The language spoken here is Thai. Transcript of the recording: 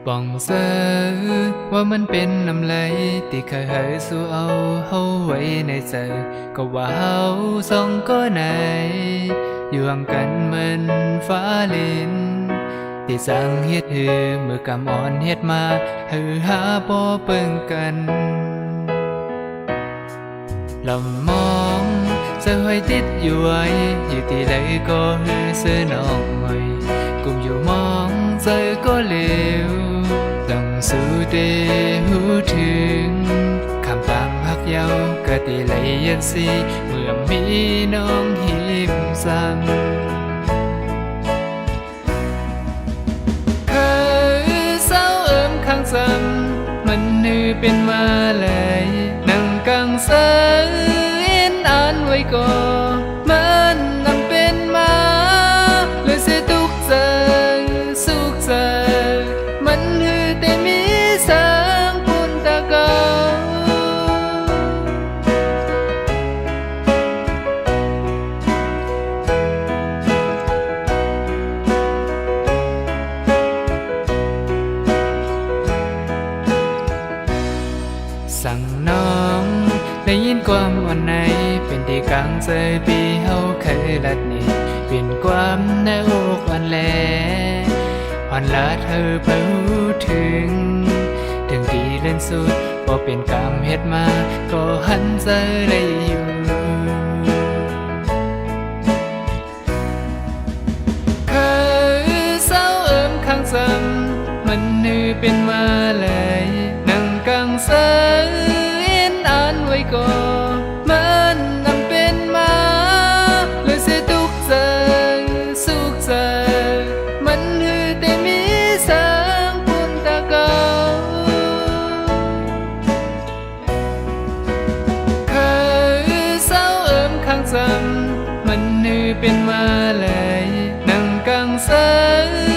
ป่องเสือว่ามันเป็นน้ำไหลที่เคยให้สู่เอาเฮาไว้ในใจก็ว่าเฮาสองก็ไหนอยู่ห่างกันเหมือนฟ้าลินที่สั่งเฮ็ดฮือเมื่อกำอ่อนเฮ็ดมาฮือหาบ่เปิงกันลำมองเสื้อห้อยติดอยู่ไว้อยู่ที่ใดก็ฮือเสื้อน้องใหม่กุมอยู่มองใจก็เลวต้องสู้เดหูถึงคำปังหักเยาวกะติไหลยันสีเมื่อมีน้องหิมซ้ำเคยเศร้าเอิมข้างซ้ำมันนือเป็นมาเลยนั่งกังเสืออ่านไว้ก่อนมันนำเป็นมาเลยเสียทุกใจสุขใจมันหือแต่มีแสงปุนตะเกาสั่งน้องได้ยินความอ่อนในเป็นที่กลางใจปีเฮาเคยลัดนี่เป็นความในอกอ่อนแลอ่อนละเธอเพิ่งถึงที่เล่นสุดบ่เป็นกรรมเฮ็ดมาก็หันใจได้อยู่เคยเศร้าเอิมข้างซ้ำมันนือเป็นมาเลยนั่งกังเสืออ่านไว้ก่อนมันนำเป็นมาเลยเสียทุกใจสุขใจมันหือแต่มีแสงปุนตะเกาเคยเศร้าเอิมข้างซ้ำมันนือเป็นมาเลยนั่งกังเสือ